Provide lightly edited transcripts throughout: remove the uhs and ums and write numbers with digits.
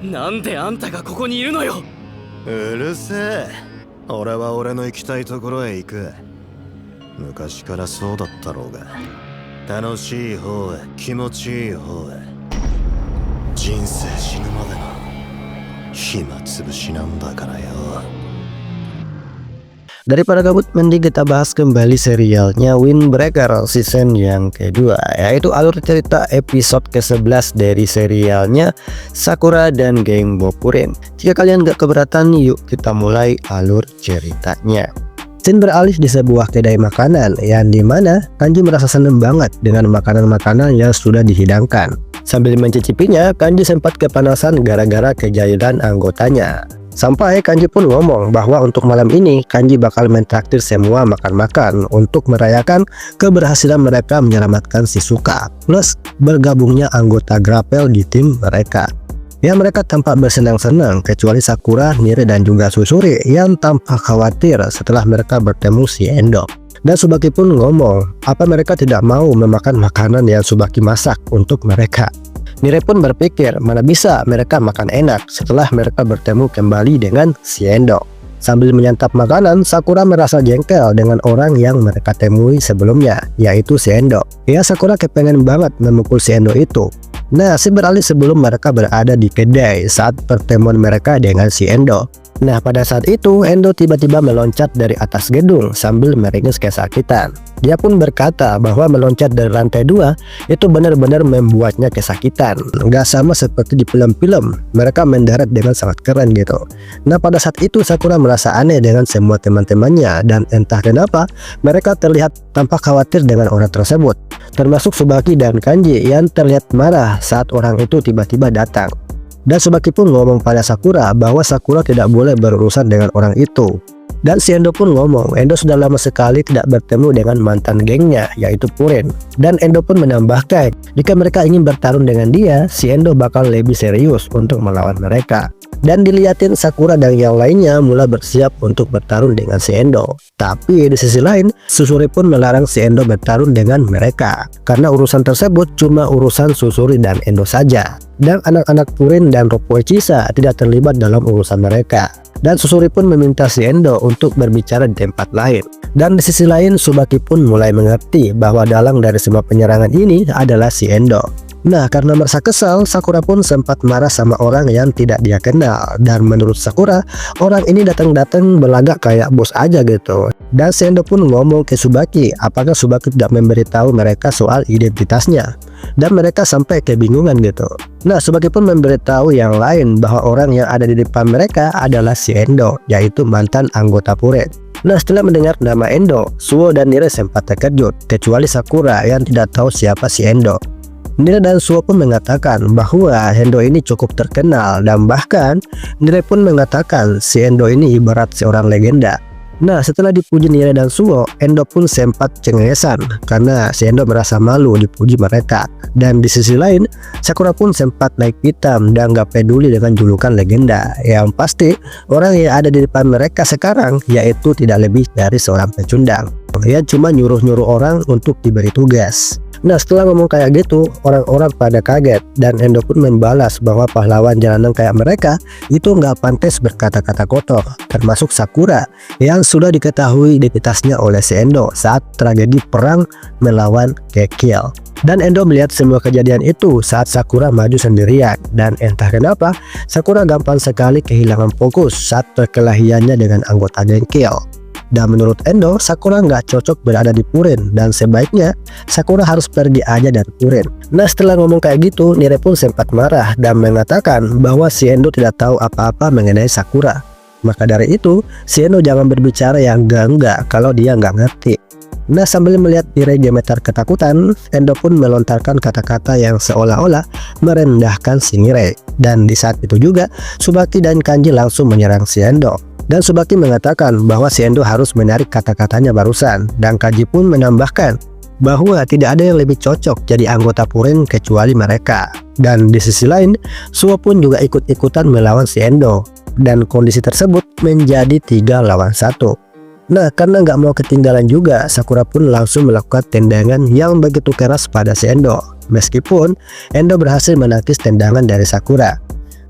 なんであんたがここにいるのよ。うるせえ。俺は俺の行きたいところへ行く。昔からそうだったろうが。楽しい方へ、気持ちいい方へ。人生死ぬまでの暇つぶしなんだからよ。Daripada gabut, mending kita bahas kembali serialnya Windbreaker season yang kedua, yaitu alur cerita episode ke-11 dari serialnya Sakura dan geng Bokurin. Jika kalian gak keberatan, yuk kita mulai alur ceritanya. Scene beralih di sebuah kedai makanan yang dimana Kanji merasa seneng banget dengan makanan-makanan yang sudah dihidangkan. Sambil mencicipinya, Kanji sempat kepanasan gara-gara kejahilan anggotanya. Sampai Kanji pun ngomong bahwa untuk malam ini Kanji bakal mentraktir semua makan-makan untuk merayakan keberhasilan mereka menyelamatkan Shizuka plus bergabungnya anggota Grapple di tim mereka. Ya, mereka tampak bersenang-senang kecuali Sakura, Nire dan juga Susuri yang tampak khawatir setelah mereka bertemu si Endo. Dan Tsubaki pun ngomong apa mereka tidak mau memakan makanan yang Tsubaki masak untuk mereka. Nire pun berpikir mana bisa mereka makan enak setelah mereka bertemu kembali dengan si Endo. Sambil menyantap makanan, Sakura merasa jengkel dengan orang yang mereka temui sebelumnya, yaitu si Endo. Ya, Sakura kepengen banget memukul si Endo itu. Nah, beralih sebelum mereka berada di kedai saat pertemuan mereka dengan si Endo. Nah, pada saat itu Endo tiba-tiba meloncat dari atas gedung sambil meringis kesakitan. Dia pun berkata bahwa meloncat dari lantai 2 itu benar-benar membuatnya kesakitan. Nggak sama seperti di film-film, mereka mendarat dengan sangat keren gitu. Nah, pada saat itu Sakura merasa aneh dengan semua teman-temannya dan entah kenapa mereka terlihat tampak khawatir dengan orang tersebut. Termasuk Tsubaki dan Kanji yang terlihat marah saat orang itu tiba-tiba datang. Dan Tsubaki pun ngomong pada Sakura bahwa Sakura tidak boleh berurusan dengan orang itu. Dan si Endo pun ngomong Endo sudah lama sekali tidak bertemu dengan mantan gengnya, yaitu Purin. Dan Endo pun menambahkan jika mereka ingin bertarung dengan dia, si Endo bakal lebih serius untuk melawan mereka. Dan dilihatin Sakura dan yang lainnya mulai bersiap untuk bertarung dengan si Endo. Tapi di sisi lain, Susuri pun melarang si Endo bertarung dengan mereka karena urusan tersebut cuma urusan Susuri dan Endo saja. Dan anak-anak Purin dan Ropoichisa tidak terlibat dalam urusan mereka. Dan Susuri pun meminta si Endo untuk berbicara di tempat lain. Dan di sisi lain, Tsubaki pun mulai mengerti bahwa dalang dari semua penyerangan ini adalah si Endo. Nah, karena merasa kesal, Sakura pun sempat marah sama orang yang tidak dia kenal. Dan menurut Sakura, orang ini datang-datang berlagak kayak bos aja gitu. Dan si Endo pun ngomong ke Tsubaki apakah Tsubaki tidak memberitahu mereka soal identitasnya. Dan mereka sampai kebingungan gitu. Nah, Tsubaki pun memberitahu yang lain bahwa orang yang ada di depan mereka adalah si Endo, yaitu mantan anggota Purin. Nah, setelah mendengar nama Endo, Suo dan Nire sempat terkejut, kecuali Sakura yang tidak tahu siapa si Endo. Nire dan Suo pun mengatakan bahwa Endo ini cukup terkenal dan bahkan Nire pun mengatakan si Endo ini ibarat seorang legenda. Nah, setelah dipuji Nire dan Suo, Endo pun sempat cengengesan karena si Endo merasa malu dipuji mereka. Dan di sisi lain, Sakura pun sempat naik pitam dan gak peduli dengan julukan legenda. Yang pasti, orang yang ada di depan mereka sekarang yaitu tidak lebih dari seorang pecundang. Dia cuma nyuruh-nyuruh orang untuk diberi tugas. Nah, setelah ngomong kayak gitu, orang-orang pada kaget dan Endo pun membalas bahwa pahlawan jalanan kayak mereka itu nggak pantas berkata-kata kotor, termasuk Sakura yang sudah diketahui identitasnya oleh si Endo saat tragedi perang melawan Kekil. Dan Endo melihat semua kejadian itu saat Sakura maju sendirian dan entah kenapa Sakura gampang sekali kehilangan fokus saat perkelahiannya dengan anggota geng Kil. Dan menurut Endo, Sakura nggak cocok berada di Purin dan sebaiknya Sakura harus pergi aja dari Purin. Nah, setelah ngomong kayak gitu, Nire pun sempat marah dan mengatakan bahwa si Endo tidak tahu apa-apa mengenai Sakura. Maka dari itu, si Endo jangan berbicara yang enggak kalau dia nggak ngerti. Nah, sambil melihat Nire gemetar ketakutan, Endo pun melontarkan kata-kata yang seolah-olah merendahkan si Nire. Dan di saat itu juga, Tsubaki dan Kanji langsung menyerang si Endo. Dan Tsubaki mengatakan bahwa si Endo harus menarik kata-katanya barusan. Dan Kanji pun menambahkan bahwa tidak ada yang lebih cocok jadi anggota Purin kecuali mereka. Dan di sisi lain, Suo pun juga ikut-ikutan melawan si Endo. Dan kondisi tersebut menjadi 3 lawan 1. Nah, karena nggak mau ketinggalan juga, Sakura pun langsung melakukan tendangan yang begitu keras pada si Endo. Meskipun Endo berhasil menangkis tendangan dari Sakura.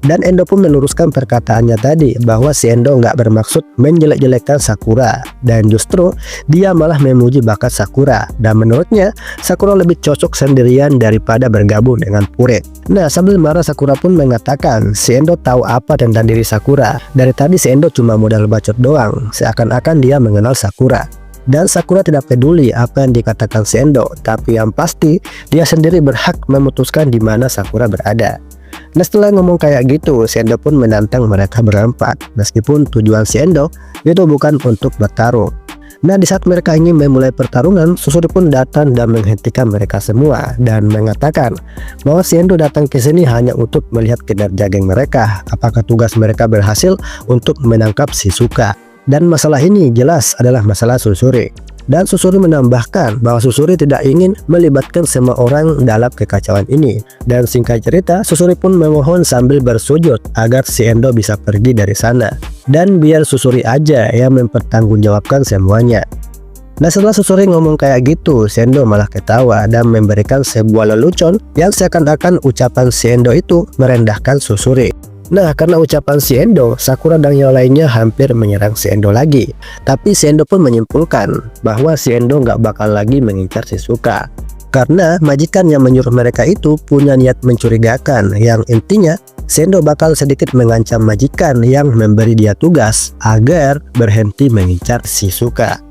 Dan Endo pun meluruskan perkataannya tadi bahwa si Endo nggak bermaksud menjelek-jelekkan Sakura, dan justru dia malah memuji bakat Sakura, dan menurutnya Sakura lebih cocok sendirian daripada bergabung dengan Purin. Nah, sambil marah Sakura pun mengatakan si Endo tahu apa tentang diri Sakura. Dari tadi si Endo cuma modal bacot doang, seakan-akan dia mengenal Sakura. Dan Sakura tidak peduli apa yang dikatakan si Endo, tapi yang pasti dia sendiri berhak memutuskan di mana Sakura berada. Nah, setelah ngomong kayak gitu, si Endo pun menantang mereka berempat, meskipun tujuan si Endo itu bukan untuk bertarung. Nah, di saat mereka ingin memulai pertarungan, Susuri pun datang dan menghentikan mereka semua dan mengatakan bahwa si Endo datang ke sini hanya untuk melihat kinerja geng mereka, apakah tugas mereka berhasil untuk menangkap Shizuka. Dan masalah ini jelas adalah masalah Susuri. Dan Susuri menambahkan bahwa Susuri tidak ingin melibatkan semua orang dalam kekacauan ini. Dan singkat cerita, Susuri pun memohon sambil bersujud agar si Endo bisa pergi dari sana, dan biar Susuri aja yang mempertanggungjawabkan semuanya. Nah, setelah Susuri ngomong kayak gitu, si Endo malah ketawa dan memberikan sebuah lelucon yang seakan-akan ucapan si Endo itu merendahkan Susuri. Nah, karena ucapan si Endo, Sakura dan yang lainnya hampir menyerang si Endo lagi. Tapi si Endo pun menyimpulkan bahwa si Endo nggak bakal lagi mengincar Shizuka, karena majikan yang menyuruh mereka itu punya niat mencurigakan, yang intinya si Endo bakal sedikit mengancam majikan yang memberi dia tugas agar berhenti mengincar Shizuka.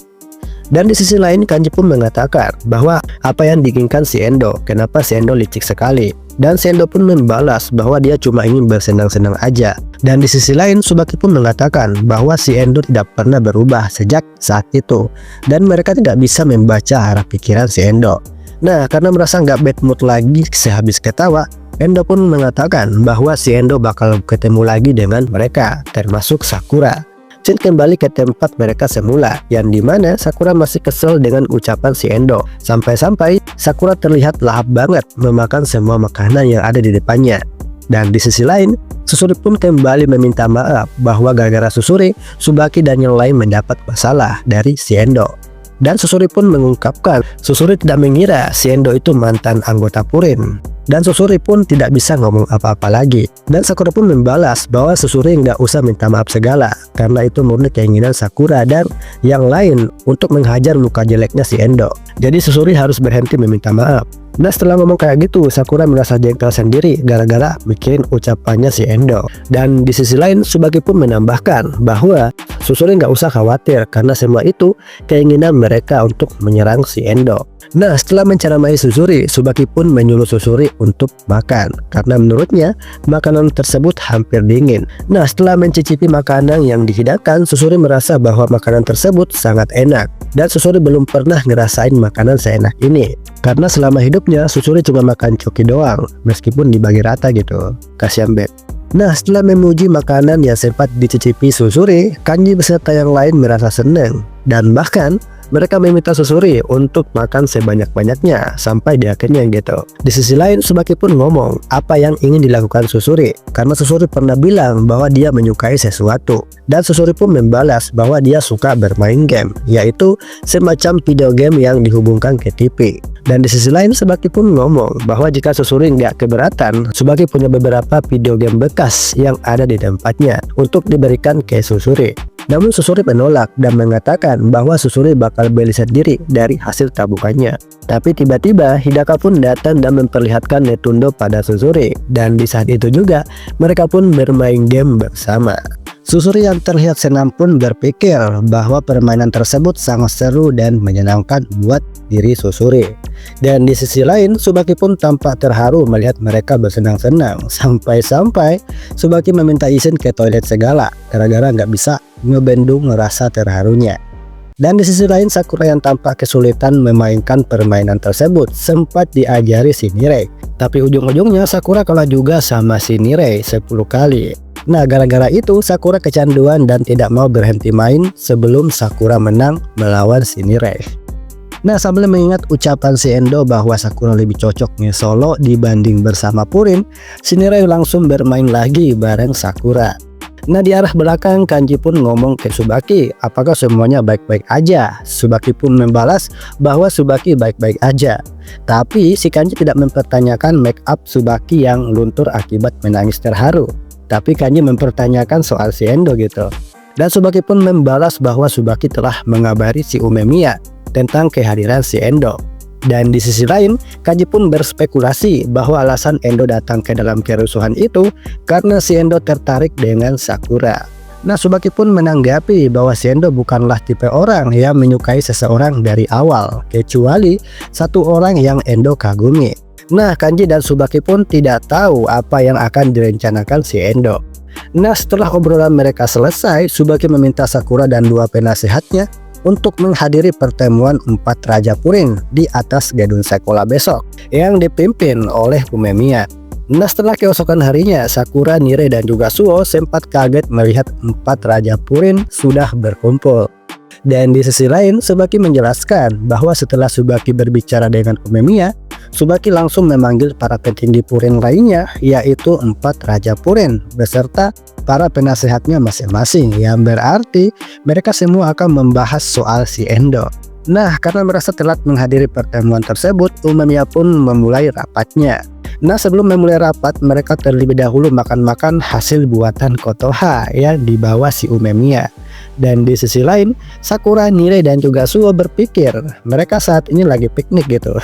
Dan di sisi lain, Kanji pun mengatakan bahwa apa yang diinginkan si Endo, kenapa si Endo licik sekali. Dan si Endo pun membalas bahwa dia cuma ingin bersenang-senang aja. Dan di sisi lain, Tsubaki pun mengatakan bahwa si Endo tidak pernah berubah sejak saat itu, dan mereka tidak bisa membaca arah pikiran si Endo. Nah, karena merasa nggak bad mood lagi sehabis ketawa, Endo pun mengatakan bahwa si Endo bakal ketemu lagi dengan mereka, termasuk Sakura. Scene kembali ke tempat mereka semula, yang dimana Sakura masih kesel dengan ucapan si Endo. Sampai-sampai Sakura terlihat lahap banget memakan semua makanan yang ada di depannya. Dan di sisi lain, Susuri pun kembali meminta maaf bahwa gara-gara Susuri, Tsubaki dan yang lain mendapat masalah dari si Endo. Dan Susuri pun mengungkapkan Susuri tidak mengira si Endo itu mantan anggota Purin. Dan Susuri pun tidak bisa ngomong apa-apa lagi. Dan Sakura pun membalas bahwa Susuri nggak usah minta maaf segala, karena itu murni keinginan Sakura dan yang lain untuk menghajar luka jeleknya si Endo. Jadi Susuri harus berhenti meminta maaf. Nah, setelah ngomong kayak gitu, Sakura merasa jengkel sendiri gara-gara mikirin ucapannya si Endo. Dan di sisi lain, Tsubaki pun menambahkan bahwa Susuri nggak usah khawatir karena semua itu keinginan mereka untuk menyerang si Endo. Nah, setelah menceramai Susuri, Tsubaki pun menyuruh Susuri untuk makan karena menurutnya makanan tersebut hampir dingin. Nah, setelah mencicipi makanan yang dihidangkan, Susuri merasa bahwa makanan tersebut sangat enak, dan Susuri belum pernah ngerasain makanan seenak ini karena selama hidupnya Susuri cuma makan coki doang, meskipun dibagi rata gitu. Kasihan bet. Nah, setelah memuji makanan yang sempat dicicipi Susuri, Kanji beserta yang lain merasa senang, dan bahkan mereka meminta Susuri untuk makan sebanyak-banyaknya sampai di akhirnya gitu. Di sisi lain, Tsubaki pun ngomong apa yang ingin dilakukan Susuri, karena Susuri pernah bilang bahwa dia menyukai sesuatu. Dan Susuri pun membalas bahwa dia suka bermain game, yaitu semacam video game yang dihubungkan ke TV. Dan di sisi lain, Tsubaki pun ngomong bahwa jika Susuri nggak keberatan, Tsubaki punya beberapa video game bekas yang ada di tempatnya untuk diberikan ke Susuri. Namun Susuri menolak dan mengatakan bahwa Susuri bakal beli sendiri dari hasil tabungannya. Tapi tiba-tiba Hidaka pun datang dan memperlihatkan Netundo pada Susuri, dan di saat itu juga mereka pun bermain game bersama. Susuri yang terlihat senang pun berpikir bahwa permainan tersebut sangat seru dan menyenangkan buat diri Susuri. Dan di sisi lain, Tsubaki pun tampak terharu melihat mereka bersenang-senang. Sampai-sampai Tsubaki meminta izin ke toilet segala gara-gara nggak bisa ngebendung rasa terharunya. Dan di sisi lain, Sakura yang tampak kesulitan memainkan permainan tersebut sempat diajari Shinire. Tapi ujung-ujungnya Sakura kalah juga sama Shinire 10 kali. Nah, gara-gara itu Sakura kecanduan dan tidak mau berhenti main sebelum Sakura menang melawan Shinire. Nah, sambil mengingat ucapan si Endo bahwa Sakura lebih cocok nge-solo dibanding bersama Purin, Shinire langsung bermain lagi bareng Sakura. Nah, di arah belakang Kanji pun ngomong ke Tsubaki apakah semuanya baik-baik aja. Tsubaki pun membalas bahwa Tsubaki baik-baik aja. Tapi si Kanji tidak mempertanyakan make up Tsubaki yang luntur akibat menangis terharu. Tapi Kanji mempertanyakan soal si Endo gitu. Dan Tsubaki pun membalas bahwa Tsubaki telah mengabari si Umemiya tentang kehadiran si Endo. Dan di sisi lain, Kanji pun berspekulasi bahwa alasan Endo datang ke dalam kerusuhan itu karena si Endo tertarik dengan Sakura. Nah, Tsubaki pun menanggapi bahwa si Endo bukanlah tipe orang yang menyukai seseorang dari awal, kecuali satu orang yang Endo kagumi. Nah, Kanji dan Tsubaki pun tidak tahu apa yang akan direncanakan si Endo. Nah, setelah obrolan mereka selesai, Tsubaki meminta Sakura dan dua penasehatnya untuk menghadiri pertemuan 4 Raja Purin di atas gedung sekolah besok yang dipimpin oleh Umemiya. Nah, setelah keesokan harinya, Sakura, Nire, dan juga Suo sempat kaget melihat 4 Raja Purin sudah berkumpul. Dan di sisi lain, Tsubaki menjelaskan bahwa setelah Tsubaki berbicara dengan Umemiya, Tsubaki langsung memanggil para petinggi Purin lainnya, yaitu 4 Raja Purin beserta para penasehatnya masing-masing, yang berarti mereka semua akan membahas soal si Endo. Nah, karena merasa telat menghadiri pertemuan tersebut, Umemiya pun memulai rapatnya. Nah, sebelum memulai rapat, mereka terlebih dahulu makan-makan hasil buatan Kotoha yang dibawa si Umemiya. Dan di sisi lain, Sakura, Nire, dan juga Suo berpikir mereka saat ini lagi piknik gitu.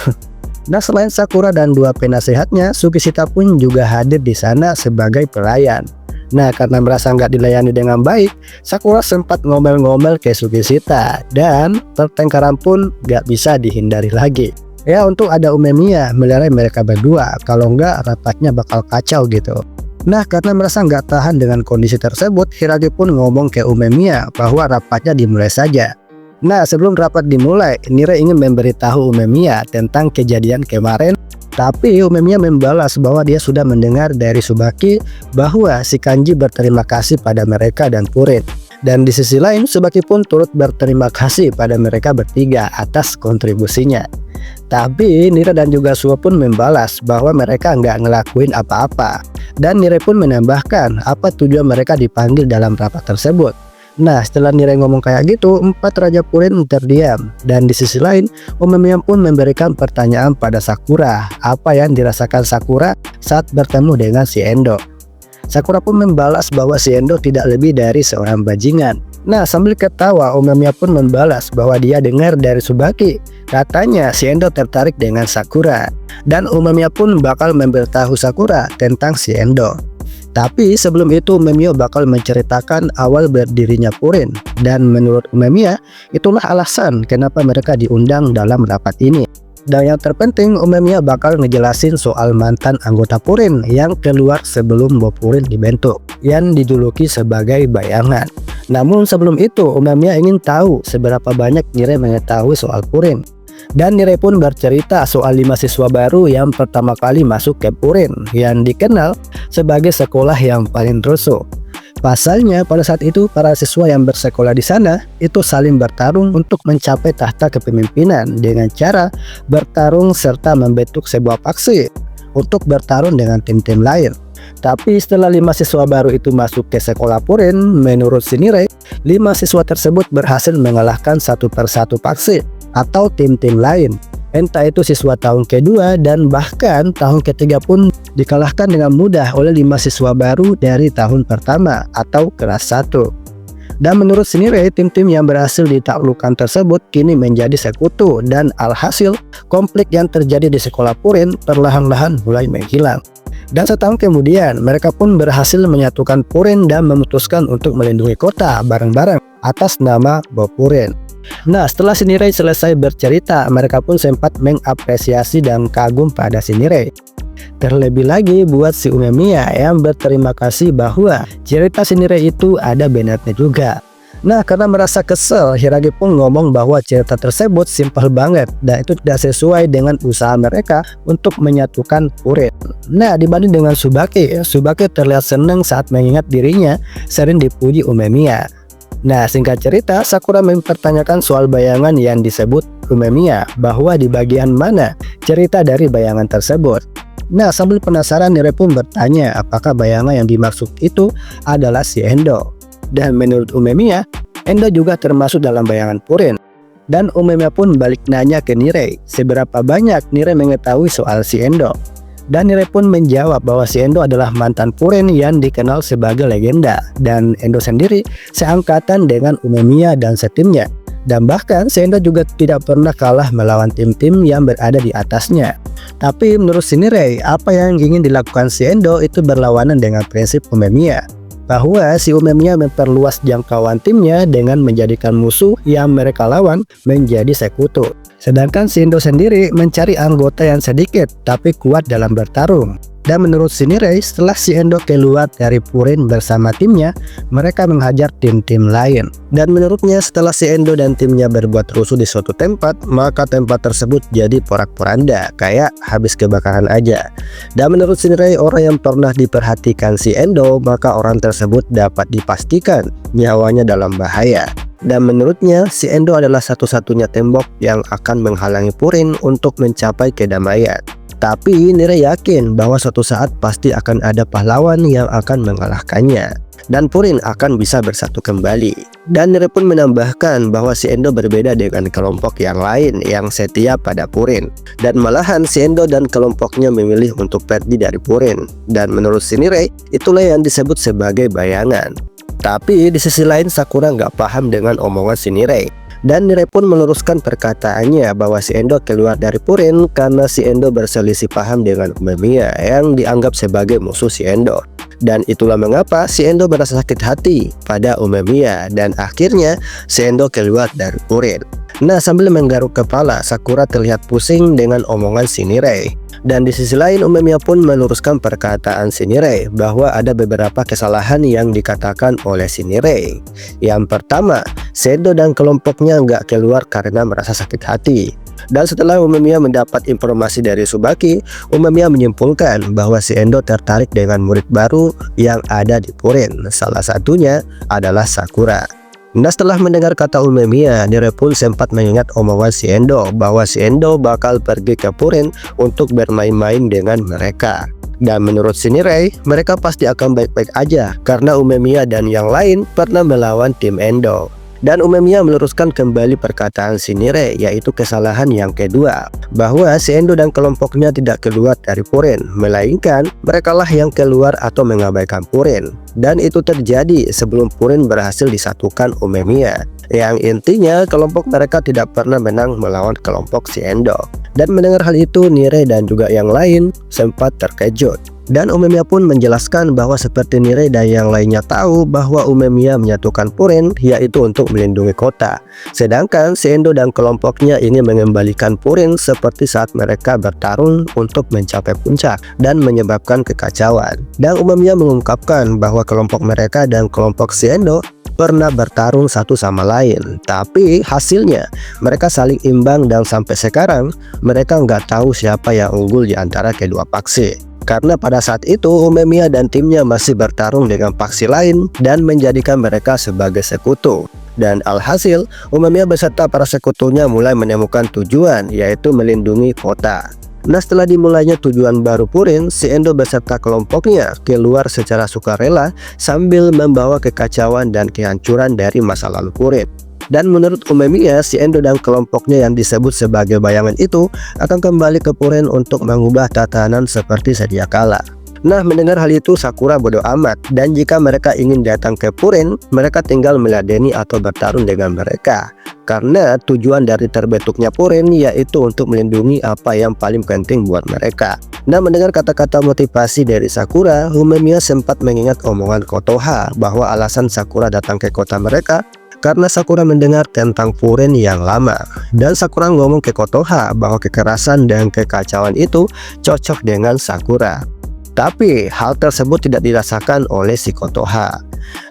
Nah, selain Sakura dan dua penasehatnya, Tsukishita pun juga hadir di sana sebagai pelayan. Nah, karena merasa nggak dilayani dengan baik, Sakura sempat ngomel-ngomel ke Tsukishita, dan pertengkaran pun nggak bisa dihindari lagi. Ya, untuk ada Umemiya melerai mereka berdua, kalau nggak rapatnya bakal kacau gitu. Nah, karena merasa nggak tahan dengan kondisi tersebut, Hiragi pun ngomong ke Umemiya bahwa rapatnya dimulai saja. Nah, sebelum rapat dimulai, Nire ingin memberitahu Umemiya tentang kejadian kemarin, tapi Umemiya membalas bahwa dia sudah mendengar dari Tsubaki bahwa si Kanji berterima kasih pada mereka dan Purin. Dan di sisi lain, Tsubaki pun turut berterima kasih pada mereka bertiga atas kontribusinya. Tapi Nire dan juga Suo pun membalas bahwa mereka nggak ngelakuin apa-apa. Dan Nire pun menambahkan apa tujuan mereka dipanggil dalam rapat tersebut. Nah, setelah Nire ngomong kayak gitu, 4 Raja Purin terdiam. Dan di sisi lain, Umemiya pun memberikan pertanyaan pada Sakura, apa yang dirasakan Sakura saat bertemu dengan si Endo. Sakura pun membalas bahwa si Endo tidak lebih dari seorang bajingan. Nah, sambil ketawa, Umemiya pun membalas bahwa dia dengar dari Tsubaki, katanya si Endo tertarik dengan Sakura. Dan Umemiya pun bakal memberitahu Sakura tentang si Endo. Tapi sebelum itu, Umemiya bakal menceritakan awal berdirinya Purin. Dan menurut Umemiya, itulah alasan kenapa mereka diundang dalam rapat ini. Dan yang terpenting, Umemiya bakal ngejelasin soal mantan anggota Purin yang keluar sebelum Boppurin dibentuk, yang dijuluki sebagai bayangan. Namun sebelum itu, Umemiya ingin tahu seberapa banyak Nire mengetahui soal Purin. Dan Nire pun bercerita soal 5 siswa baru yang pertama kali masuk ke Purin, yang dikenal sebagai sekolah yang paling rusuh. Pasalnya, pada saat itu para siswa yang bersekolah di sana itu saling bertarung untuk mencapai tahta kepemimpinan dengan cara bertarung serta membentuk sebuah faksi untuk bertarung dengan tim-tim lain. Tapi setelah 5 siswa baru itu masuk ke sekolah Purin, menurut Nire, 5 siswa tersebut berhasil mengalahkan satu persatu faksi atau tim-tim lain. Entah itu siswa tahun kedua dan bahkan tahun ketiga pun dikalahkan dengan mudah oleh 5 siswa baru dari tahun pertama atau kelas 1. Dan menurut Nire, tim-tim yang berhasil ditaklukkan tersebut kini menjadi sekutu, dan alhasil konflik yang terjadi di sekolah Purin perlahan-lahan mulai menghilang. Dan setahun kemudian mereka pun berhasil menyatukan Purin dan memutuskan untuk melindungi kota bareng-bareng atas nama Boppurin. Nah, setelah Nire selesai bercerita, mereka pun sempat mengapresiasi dan kagum pada Nire. Terlebih lagi buat si Umemiya yang berterima kasih bahwa cerita Nire itu ada benarnya juga. Nah, karena merasa kesel, Hiragi pun ngomong bahwa cerita tersebut simpel banget dan itu tidak sesuai dengan usaha mereka untuk menyatukan Purin. Nah, dibanding dengan Tsubaki terlihat senang saat mengingat dirinya sering dipuji Umemiya. Nah, singkat cerita, Sakura mempertanyakan soal bayangan yang disebut Umemiya, bahwa di bagian mana cerita dari bayangan tersebut. Nah, sambil penasaran, Nire pun bertanya apakah bayangan yang dimaksud itu adalah si Endo. Dan menurut Umemiya, Endo juga termasuk dalam bayangan Purin. Dan Umemiya pun balik nanya ke Nire, seberapa banyak Nire mengetahui soal si Endo. Dan Nire pun menjawab bahwa si Endo adalah mantan Purin yang dikenal sebagai legenda, dan Endo sendiri seangkatan dengan Umemiya dan setimnya. Dan bahkan si Endo juga tidak pernah kalah melawan tim-tim yang berada di atasnya. Tapi menurut Shinire, apa yang ingin dilakukan si Endo itu berlawanan dengan prinsip Umemiya, bahwa si Umemiya memperluas jangkauan timnya dengan menjadikan musuh yang mereka lawan menjadi sekutu. Sedangkan si Endo sendiri mencari anggota yang sedikit tapi kuat dalam bertarung. Dan menurut Shinire, setelah si Endo keluar dari Purin bersama timnya, mereka menghajar tim-tim lain. Dan menurutnya setelah si Endo dan timnya berbuat rusuh di suatu tempat, maka tempat tersebut jadi porak-poranda, kayak habis kebakaran aja. Dan menurut Shinire, orang yang pernah diperhatikan si Endo, maka orang tersebut dapat dipastikan nyawanya dalam bahaya. Dan menurutnya, si Endo adalah satu-satunya tembok yang akan menghalangi Purin untuk mencapai kedamaian. Tapi Nire yakin bahwa suatu saat pasti akan ada pahlawan yang akan mengalahkannya, dan Purin akan bisa bersatu kembali. Dan Nire pun menambahkan bahwa si Endo berbeda dengan kelompok yang lain yang setia pada Purin. Dan malahan si Endo dan kelompoknya memilih untuk pergi dari Purin. Dan menurut Shinire, itulah yang disebut sebagai bayangan. Tapi di sisi lain Sakura nggak paham dengan omongan Shinire. Dan Nire pun meluruskan perkataannya bahwa si Endo keluar dari Purin karena si Endo berselisih paham dengan Umemiya yang dianggap sebagai musuh si Endo. Dan itulah mengapa si Endo merasa sakit hati pada Umemiya dan akhirnya si Endo keluar dari Purin. Nah, sambil menggaruk kepala, Sakura terlihat pusing dengan omongan Shinire. Dan di sisi lain Umemiya pun meluruskan perkataan Shinire bahwa ada beberapa kesalahan yang dikatakan oleh Shinire. Yang pertama, Endo dan kelompoknya nggak keluar karena merasa sakit hati. Dan setelah Umemiya mendapat informasi dari Tsubaki, Umemiya menyimpulkan bahwa si Endo tertarik dengan murid baru yang ada di Purin. Salah satunya adalah Sakura. Nah, setelah mendengar kata Umemiya, Nire pun sempat mengingat omongan si Endo bahwa si Endo bakal pergi ke Purin untuk bermain-main dengan mereka. Dan menurut Shinire, mereka pasti akan baik-baik aja karena Umemiya dan yang lain pernah melawan tim Endo. Dan Umemiya meluruskan kembali perkataan Shinire, yaitu kesalahan yang kedua, bahwa si Endo dan kelompoknya tidak keluar dari Purin, melainkan merekalah yang keluar atau mengabaikan Purin. Dan itu terjadi sebelum Purin berhasil disatukan Umemiya, yang intinya kelompok mereka tidak pernah menang melawan kelompok si Endo. Dan mendengar hal itu, Nire dan juga yang lain sempat terkejut. Dan Umemiya pun menjelaskan bahwa seperti Nire dan yang lainnya tahu bahwa Umemiya menyatukan Purin yaitu untuk melindungi kota. Sedangkan si Endo dan kelompoknya ingin mengembalikan Purin seperti saat mereka bertarung untuk mencapai puncak dan menyebabkan kekacauan. Dan Umemiya mengungkapkan bahwa kelompok mereka dan kelompok si Endo pernah bertarung satu sama lain, tapi hasilnya mereka saling imbang dan sampai sekarang mereka nggak tahu siapa yang unggul di antara kedua paksi. Karena pada saat itu Umemiya dan timnya masih bertarung dengan paksi lain dan menjadikan mereka sebagai sekutu. Dan alhasil Umemiya beserta para sekutunya mulai menemukan tujuan, yaitu melindungi kota. Nah, setelah dimulainya tujuan baru Purin, si Endo beserta kelompoknya keluar secara sukarela sambil membawa kekacauan dan kehancuran dari masa lalu Purin. Dan menurut Umemiya, si Endo dan kelompoknya yang disebut sebagai bayangan itu akan kembali ke Purin untuk mengubah tatanan seperti sedia kala. Nah, mendengar hal itu Sakura bodoh amat, dan jika mereka ingin datang ke Purin, mereka tinggal meladeni atau bertarung dengan mereka. Karena tujuan dari terbentuknya Purin yaitu untuk melindungi apa yang paling penting buat mereka. Nah, mendengar kata-kata motivasi dari Sakura, Umemiya sempat mengingat omongan Kotoha bahwa alasan Sakura datang ke kota mereka karena Sakura mendengar tentang Purin yang lama. Dan Sakura ngomong ke Kotoha bahwa kekerasan dan kekacauan itu cocok dengan Sakura. Tapi hal tersebut tidak dirasakan oleh si Kotoha.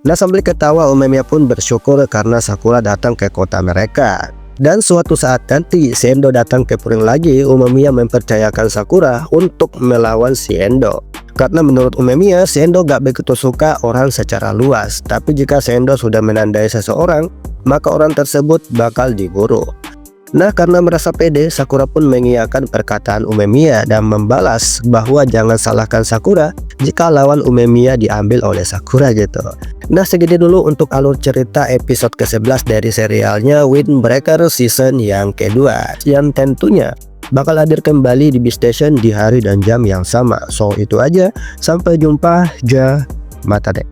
Nah, sambil ketawa Umemiya pun bersyukur karena Sakura datang ke kota mereka. Dan suatu saat nanti si Endo datang ke Purin lagi, Umemiya mempercayakan Sakura untuk melawan si Endo. Karena menurut Umemiya, si Endo gak begitu suka orang secara luas. Tapi jika si Endo sudah menandai seseorang, maka orang tersebut bakal diburu. Nah, karena merasa pede, Sakura pun mengiyakan perkataan Umemiya dan membalas bahwa jangan salahkan Sakura jika lawan Umemiya diambil oleh Sakura gitu. Nah, segini dulu untuk alur cerita episode ke-11 dari serialnya Windbreaker season yang kedua, yang tentunya bakal hadir kembali di Beast Station di hari dan jam yang sama. So itu aja, sampai jumpa, ja mata dek.